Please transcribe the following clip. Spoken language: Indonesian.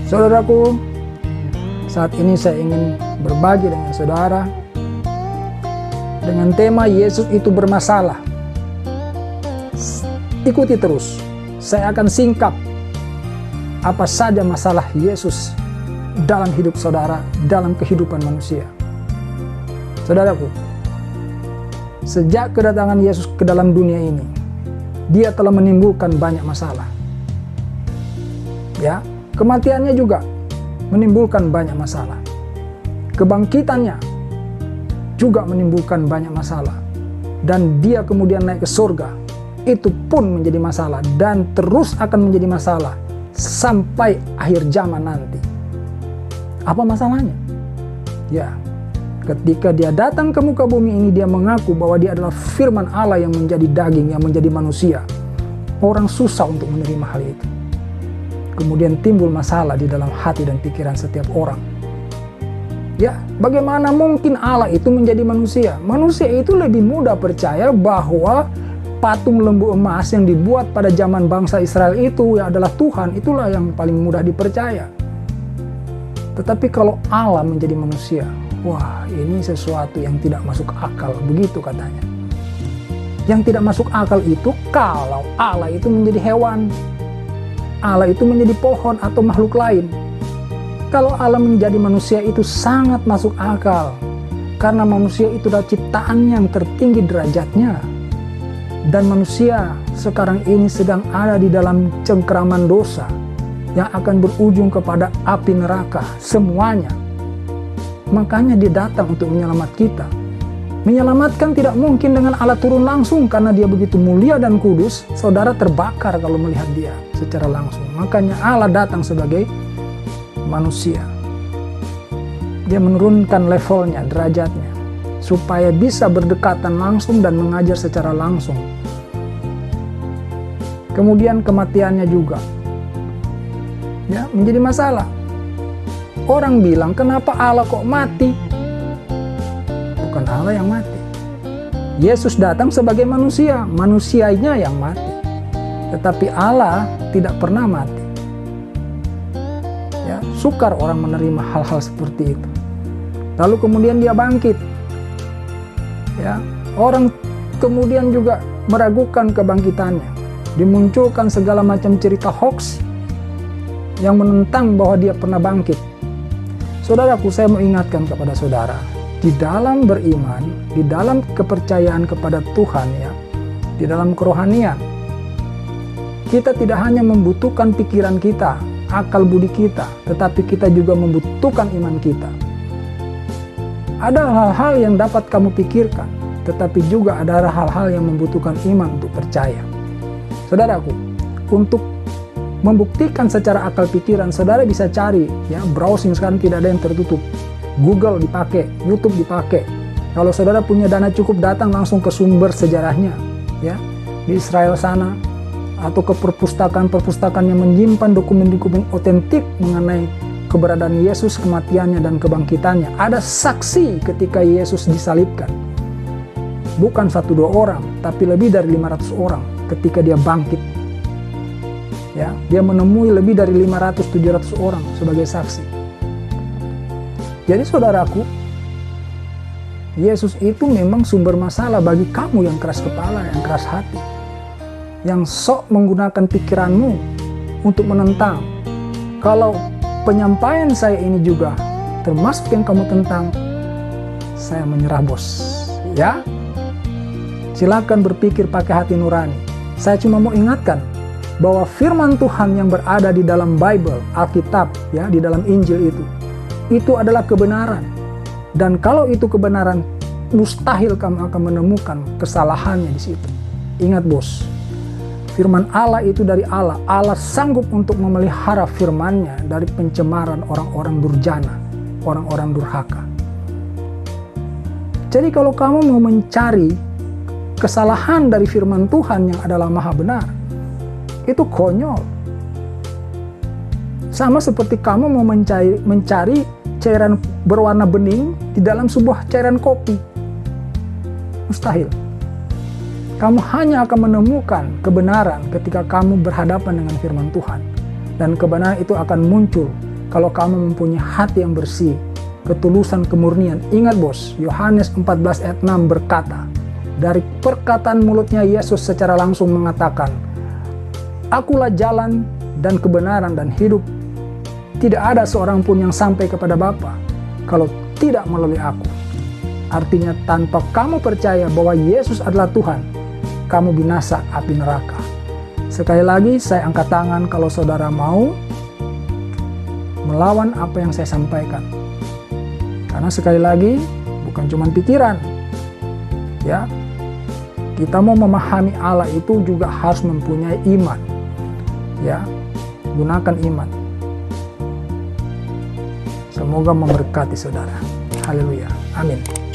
Saudaraku, saat ini saya ingin berbagi dengan saudara dengan tema Yesus itu bermasalah. Ikuti terus, saya akan singkap apa saja masalah Yesus dalam hidup saudara, dalam kehidupan manusia. Saudaraku, sejak kedatangan Yesus ke dalam dunia ini, Dia telah menimbulkan banyak masalah. Ya, kematiannya juga menimbulkan banyak masalah. Kebangkitannya juga menimbulkan banyak masalah. Dan Dia kemudian naik ke surga, itu pun menjadi masalah dan terus akan menjadi masalah sampai akhir zaman nanti. Apa masalahnya? Ya, ketika Dia datang ke muka bumi ini, Dia mengaku bahwa Dia adalah firman Allah yang menjadi daging, yang menjadi manusia. Orang susah untuk menerima hal itu. Kemudian timbul masalah di dalam hati dan pikiran setiap orang. Ya, bagaimana mungkin Allah itu menjadi manusia? Manusia itu lebih mudah percaya bahwa patung lembu emas yang dibuat pada zaman bangsa Israel itu adalah Tuhan. Itulah yang paling mudah dipercaya. Tetapi kalau Allah menjadi manusia, wah, ini sesuatu yang tidak masuk akal, begitu katanya. Yang tidak masuk akal itu kalau Allah itu menjadi hewan, Allah itu menjadi pohon atau makhluk lain. Kalau Allah menjadi manusia itu sangat masuk akal, karena manusia itu adalah ciptaan yang tertinggi derajatnya. Dan manusia sekarang ini sedang ada di dalam cengkeraman dosa yang akan berujung kepada api neraka semuanya. Makanya Dia datang untuk menyelamat kita. Menyelamatkan tidak mungkin dengan Allah turun langsung, karena Dia begitu mulia dan kudus, saudara terbakar kalau melihat Dia secara langsung. Makanya Allah datang sebagai manusia. Dia menurunkan levelnya, derajatnya, supaya bisa berdekatan langsung dan mengajar secara langsung. Kemudian kematiannya juga, ya, menjadi masalah. Orang bilang, kenapa Allah kok mati? Bukan Allah yang mati. Yesus datang sebagai manusia, manusianya yang mati. Tetapi Allah tidak pernah mati. Ya, sukar orang menerima hal-hal seperti itu. Lalu kemudian Dia bangkit. Ya, orang kemudian juga meragukan kebangkitannya. Dimunculkan segala macam cerita hoax yang menentang bahwa Dia pernah bangkit. Saudaraku, saya mau ingatkan kepada saudara, di dalam beriman, di dalam kepercayaan kepada Tuhan, ya, di dalam kerohanian, kita tidak hanya membutuhkan pikiran kita, akal budi kita, tetapi kita juga membutuhkan iman kita. Ada hal-hal yang dapat kamu pikirkan, tetapi juga ada hal-hal yang membutuhkan iman untuk percaya. Saudaraku, untuk membuktikan secara akal pikiran, saudara bisa cari, ya, browsing sekarang tidak ada yang tertutup. Google dipakai, YouTube dipakai. Kalau saudara punya dana cukup, datang langsung ke sumber sejarahnya, ya, di Israel sana, atau ke perpustakaan-perpustakaan yang menyimpan dokumen-dokumen otentik mengenai keberadaan Yesus, kematiannya dan kebangkitannya. Ada saksi ketika Yesus disalibkan. Bukan 1-2 orang, tapi lebih dari 500 orang ketika Dia bangkit. Ya, Dia menemui lebih dari 500-700 orang sebagai saksi. Jadi saudaraku, Yesus itu memang sumber masalah bagi kamu yang keras kepala, yang keras hati, yang sok menggunakan pikiranmu untuk menentang. Kalau penyampaian saya ini juga termasuk yang kamu tentang, saya menyerah, bos. Ya, silakan berpikir pakai hati nurani. Saya cuma mau ingatkan bahwa firman Tuhan yang berada di dalam Bible, Alkitab, ya, di dalam Injil itu adalah kebenaran. Dan kalau itu kebenaran, mustahil kamu akan menemukan kesalahannya di situ. Ingat, bos, firman Allah itu dari Allah. Allah sanggup untuk memelihara firman-Nya dari pencemaran orang-orang durjana, orang-orang durhaka. Jadi kalau kamu mau mencari kesalahan dari firman Tuhan yang adalah maha benar, itu konyol. Sama seperti kamu mau mencari cairan berwarna bening di dalam sebuah cairan kopi. Mustahil. Kamu hanya akan menemukan kebenaran ketika kamu berhadapan dengan firman Tuhan. Dan kebenaran itu akan muncul kalau kamu mempunyai hati yang bersih, ketulusan, kemurnian. Ingat bos, Yohanes 14 ayat 6 berkata, dari perkataan mulutnya Yesus secara langsung mengatakan, Akulah jalan dan kebenaran dan hidup. Tidak ada seorang pun yang sampai kepada Bapa kalau tidak melalui aku. Artinya tanpa kamu percaya bahwa Yesus adalah Tuhan, kamu binasa api neraka. Sekali lagi saya angkat tangan kalau saudara mau melawan apa yang saya sampaikan. Karena sekali lagi bukan cuma pikiran. Ya. Kita mau memahami Allah itu juga harus mempunyai iman. Ya. Gunakan iman. Semoga memberkati saudara. Haleluya. Amin.